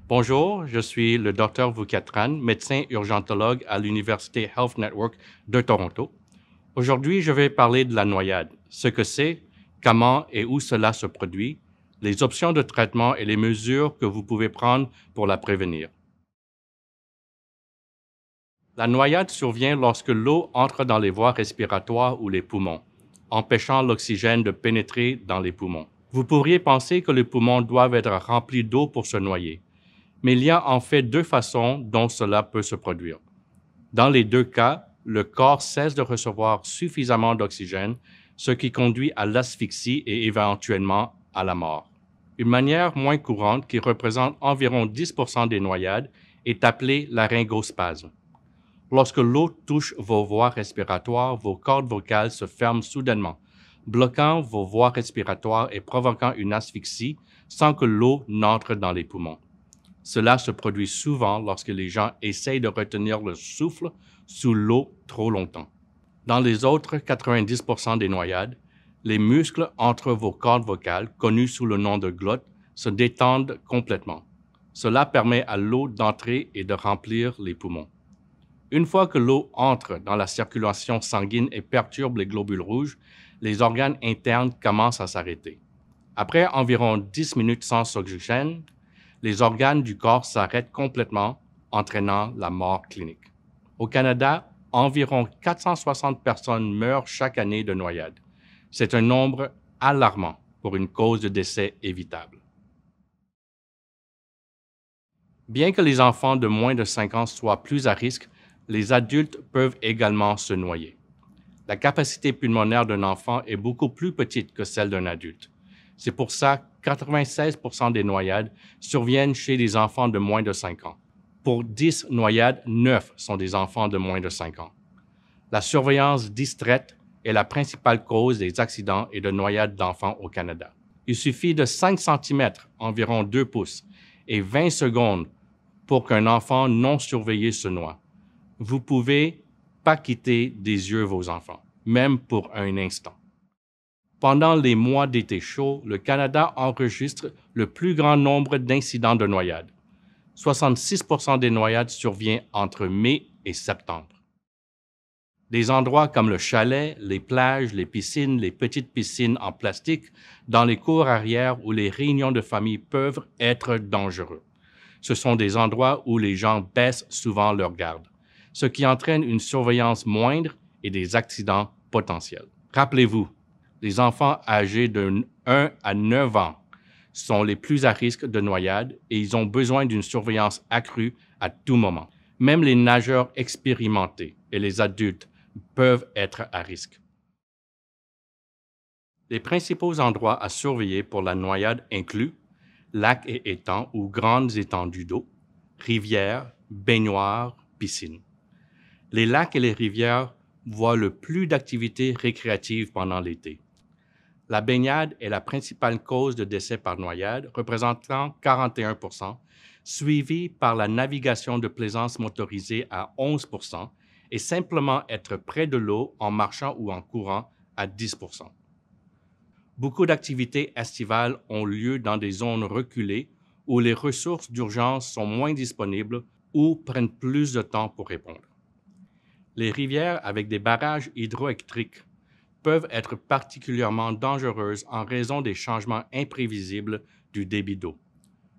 Bonjour, je suis le Dr. Vukatran, médecin urgentologue à l'Université Health Network de Toronto. Aujourd'hui, je vais parler de la noyade, ce que c'est, comment et où cela se produit, les options de traitement et les mesures que vous pouvez prendre pour la prévenir. La noyade survient lorsque l'eau entre dans les voies respiratoires ou les poumons, empêchant l'oxygène de pénétrer dans les poumons. Vous pourriez penser que les poumons doivent être remplis d'eau pour se noyer, mais il y a en fait deux façons dont cela peut se produire. Dans les deux cas, le corps cesse de recevoir suffisamment d'oxygène, ce qui conduit à l'asphyxie et éventuellement à la mort. Une manière moins courante, qui représente environ 10% des noyades, est appelée laryngospasme. Lorsque l'eau touche vos voies respiratoires, vos cordes vocales se ferment soudainement, bloquant vos voies respiratoires et provoquant une asphyxie sans que l'eau n'entre dans les poumons. Cela se produit souvent lorsque les gens essayent de retenir le souffle sous l'eau trop longtemps. Dans les autres 90% des noyades, les muscles entre vos cordes vocales, connus sous le nom de glotte, se détendent complètement. Cela permet à l'eau d'entrer et de remplir les poumons. Une fois que l'eau entre dans la circulation sanguine et perturbe les globules rouges, les organes internes commencent à s'arrêter. Après environ 10 minutes sans oxygène, les organes du corps s'arrêtent complètement, entraînant la mort clinique. Au Canada, environ 460 personnes meurent chaque année de noyade. C'est un nombre alarmant pour une cause de décès évitable. Bien que les enfants de moins de 5 ans soient plus à risque, les adultes peuvent également se noyer. La capacité pulmonaire d'un enfant est beaucoup plus petite que celle d'un adulte. C'est pour ça que 96% des noyades surviennent chez les enfants de moins de 5 ans. Pour 10 noyades, 9 sont des enfants de moins de 5 ans. La surveillance distraite est la principale cause des accidents et de noyades d'enfants au Canada. Il suffit de 5 cm, environ 2 pouces, et 20 secondes pour qu'un enfant non surveillé se noie. Vous pouvez pas quitter des yeux vos enfants, même pour un instant. Pendant les mois d'été chaud, le Canada enregistre le plus grand nombre d'incidents de noyades. 66% des noyades surviennent entre mai et septembre. Des endroits comme le chalet, les plages, les piscines, les petites piscines en plastique, dans les cours arrière ou les réunions de famille peuvent être dangereux. Ce sont des endroits où les gens baissent souvent leur garde, ce qui entraîne une surveillance moindre et des accidents potentiels. Rappelez-vous, les enfants âgés de 1 à 9 ans sont les plus à risque de noyade et ils ont besoin d'une surveillance accrue à tout moment. Même les nageurs expérimentés et les adultes peuvent être à risque. Les principaux endroits à surveiller pour la noyade incluent lacs et étangs ou grandes étendues d'eau, rivières, baignoires, piscines. Les lacs et les rivières voient le plus d'activités récréatives pendant l'été. La baignade est la principale cause de décès par noyade, représentant 41%, suivie par la navigation de plaisance motorisée à 11% et simplement être près de l'eau en marchant ou en courant à 10%. Beaucoup d'activités estivales ont lieu dans des zones reculées où les ressources d'urgence sont moins disponibles ou prennent plus de temps pour répondre. Les rivières avec des barrages hydroélectriques peuvent être particulièrement dangereuses en raison des changements imprévisibles du débit d'eau.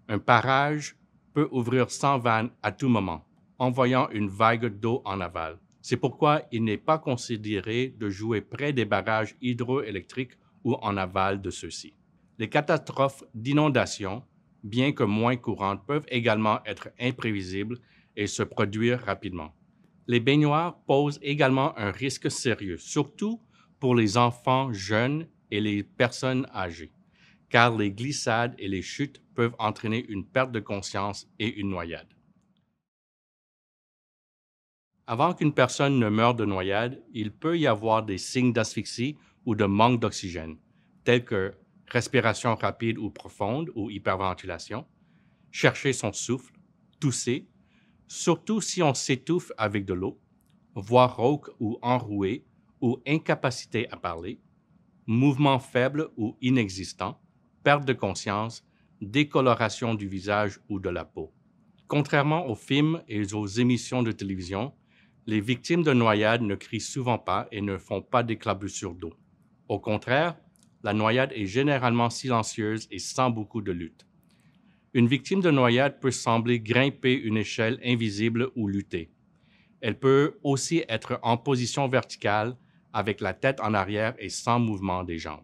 Un barrage peut ouvrir sans vanne à tout moment, envoyant une vague d'eau en aval. C'est pourquoi il n'est pas considéré de jouer près des barrages hydroélectriques ou en aval de ceux-ci. Les catastrophes d'inondation, bien que moins courantes, peuvent également être imprévisibles et se produire rapidement. Les baignoires posent également un risque sérieux, surtout pour les enfants jeunes et les personnes âgées, car les glissades et les chutes peuvent entraîner une perte de conscience et une noyade. Avant qu'une personne ne meure de noyade, il peut y avoir des signes d'asphyxie ou de manque d'oxygène, tels que respiration rapide ou profonde ou hyperventilation, chercher son souffle, tousser, surtout si on s'étouffe avec de l'eau, voix rauque ou enrouée ou incapacité à parler, mouvement faible ou inexistant, perte de conscience, décoloration du visage ou de la peau. Contrairement aux films et aux émissions de télévision, les victimes de noyade ne crient souvent pas et ne font pas d'éclaboussures d'eau. Au contraire, la noyade est généralement silencieuse et sans beaucoup de lutte. Une victime de noyade peut sembler grimper une échelle invisible ou lutter. Elle peut aussi être en position verticale avec la tête en arrière et sans mouvement des jambes.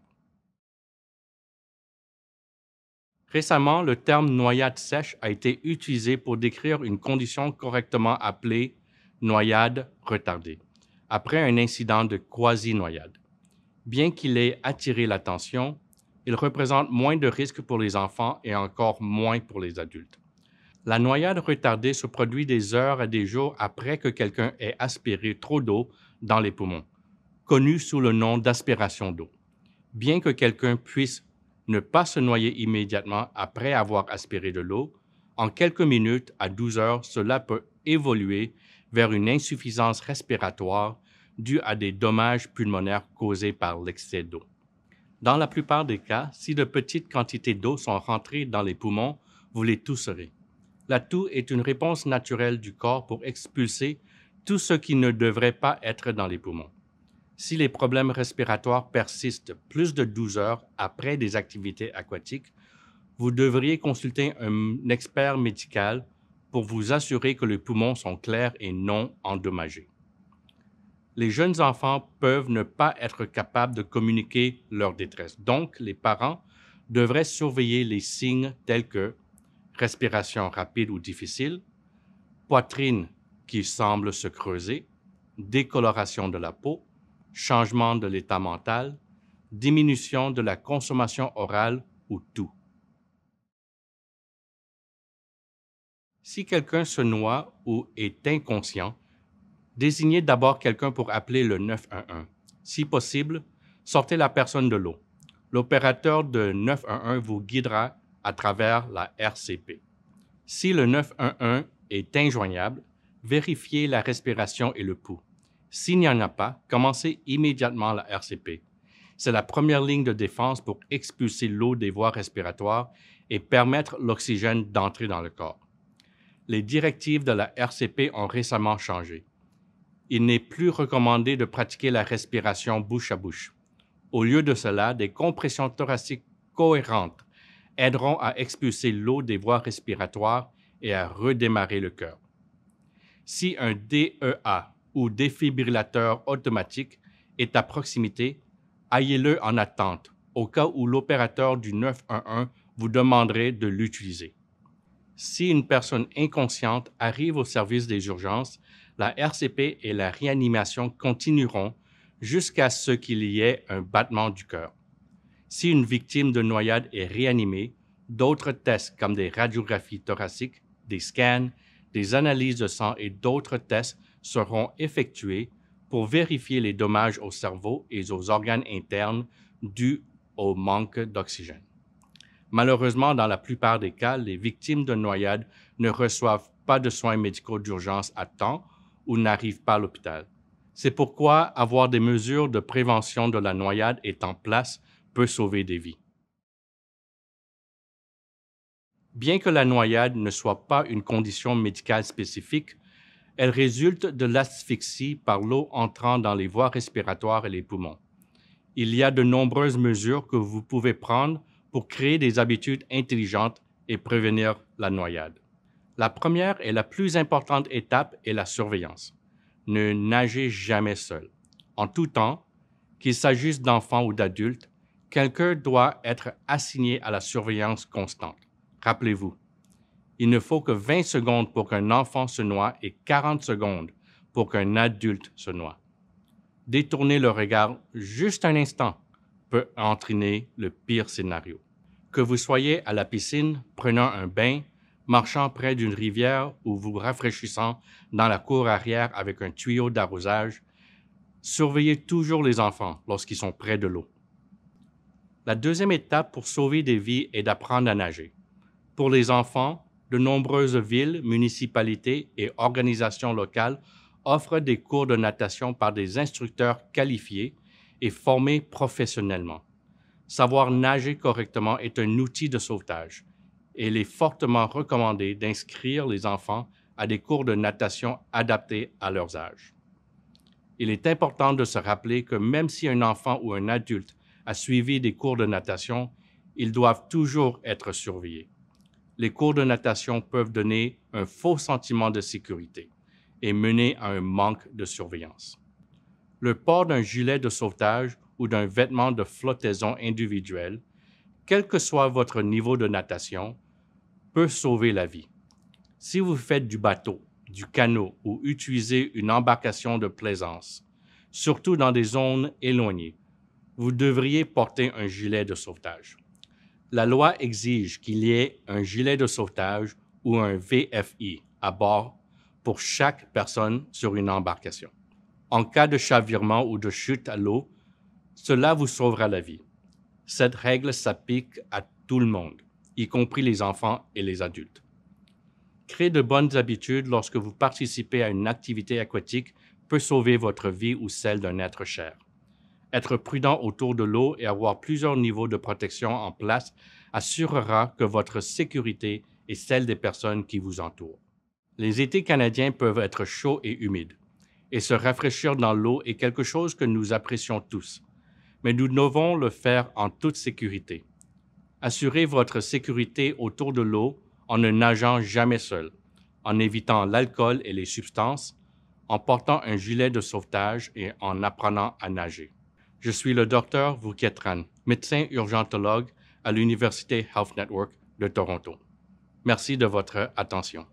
Récemment, le terme noyade sèche a été utilisé pour décrire une condition correctement appelée noyade retardée, après un incident de quasi-noyade. Bien qu'il ait attiré l'attention, il représente moins de risques pour les enfants et encore moins pour les adultes. La noyade retardée se produit des heures à des jours après que quelqu'un ait aspiré trop d'eau dans les poumons, connu sous le nom d'aspiration d'eau. Bien que quelqu'un puisse ne pas se noyer immédiatement après avoir aspiré de l'eau, en quelques minutes à 12 heures, cela peut évoluer vers une insuffisance respiratoire due à des dommages pulmonaires causés par l'excès d'eau. Dans la plupart des cas, si de petites quantités d'eau sont rentrées dans les poumons, vous les tousserez. La toux est une réponse naturelle du corps pour expulser tout ce qui ne devrait pas être dans les poumons. Si les problèmes respiratoires persistent plus de 12 heures après des activités aquatiques, vous devriez consulter un expert médical pour vous assurer que les poumons sont clairs et non endommagés. Les jeunes enfants peuvent ne pas être capables de communiquer leur détresse. Donc, les parents devraient surveiller les signes tels que respiration rapide ou difficile, poitrine qui semble se creuser, décoloration de la peau, changement de l'état mental, diminution de la consommation orale ou tout. Si quelqu'un se noie ou est inconscient, désignez d'abord quelqu'un pour appeler le 911. Si possible, sortez la personne de l'eau. L'opérateur de 911 vous guidera à travers la RCP. Si le 911 est injoignable, vérifiez la respiration et le pouls. S'il n'y en a pas, commencez immédiatement la RCP. C'est la première ligne de défense pour expulser l'eau des voies respiratoires et permettre l'oxygène d'entrer dans le corps. Les directives de la RCP ont récemment changé. Il n'est plus recommandé de pratiquer la respiration bouche à bouche. Au lieu de cela, des compressions thoraciques cohérentes aideront à expulser l'eau des voies respiratoires et à redémarrer le cœur. Si un DEA ou défibrillateur automatique est à proximité, ayez-le en attente au cas où l'opérateur du 911 vous demanderait de l'utiliser. Si une personne inconsciente arrive au service des urgences, la RCP et la réanimation continueront jusqu'à ce qu'il y ait un battement du cœur. Si une victime de noyade est réanimée, d'autres tests comme des radiographies thoraciques, des scans, des analyses de sang et d'autres tests seront effectués pour vérifier les dommages au cerveau et aux organes internes dus au manque d'oxygène. Malheureusement, dans la plupart des cas, les victimes de noyade ne reçoivent pas de soins médicaux d'urgence à temps ou n'arrivent pas à l'hôpital. C'est pourquoi avoir des mesures de prévention de la noyade est en place peut sauver des vies. Bien que la noyade ne soit pas une condition médicale spécifique, elle résulte de l'asphyxie par l'eau entrant dans les voies respiratoires et les poumons. Il y a de nombreuses mesures que vous pouvez prendre pour créer des habitudes intelligentes et prévenir la noyade. La première et la plus importante étape est la surveillance. Ne nagez jamais seul. En tout temps, qu'il s'agisse d'enfants ou d'adultes, quelqu'un doit être assigné à la surveillance constante. Rappelez-vous, il ne faut que 20 secondes pour qu'un enfant se noie et 40 secondes pour qu'un adulte se noie. Détourner le regard juste un instant peut entraîner le pire scénario. Que vous soyez à la piscine, prenant un bain, marchant près d'une rivière ou vous rafraîchissant dans la cour arrière avec un tuyau d'arrosage, surveillez toujours les enfants lorsqu'ils sont près de l'eau. La deuxième étape pour sauver des vies est d'apprendre à nager. Pour les enfants, de nombreuses villes, municipalités et organisations locales offrent des cours de natation par des instructeurs qualifiés et formés professionnellement. Savoir nager correctement est un outil de sauvetage. et il est fortement recommandé d'inscrire les enfants à des cours de natation adaptés à leur âge. Il est important de se rappeler que même si un enfant ou un adulte a suivi des cours de natation, ils doivent toujours être surveillés. Les cours de natation peuvent donner un faux sentiment de sécurité et mener à un manque de surveillance. Le port d'un gilet de sauvetage ou d'un vêtement de flottaison individuel, quel que soit votre niveau de natation, peut sauver la vie. Si vous faites du bateau, du canot ou utilisez une embarcation de plaisance, surtout dans des zones éloignées, vous devriez porter un gilet de sauvetage. La loi exige qu'il y ait un gilet de sauvetage ou un VFI à bord pour chaque personne sur une embarcation. En cas de chavirement ou de chute à l'eau, cela vous sauvera la vie. Cette règle s'applique à tout le monde, y compris les enfants et les adultes. Créer de bonnes habitudes lorsque vous participez à une activité aquatique peut sauver votre vie ou celle d'un être cher. Être prudent autour de l'eau et avoir plusieurs niveaux de protection en place assurera que votre sécurité est celle des personnes qui vous entourent. Les étés canadiens peuvent être chauds et humides, et se rafraîchir dans l'eau est quelque chose que nous apprécions tous, mais nous devons le faire en toute sécurité. Assurez votre sécurité autour de l'eau en ne nageant jamais seul, en évitant l'alcool et les substances, en portant un gilet de sauvetage et en apprenant à nager. Je suis le Dr Vuketran, médecin urgentologue à l'Université Health Network de Toronto. Merci de votre attention.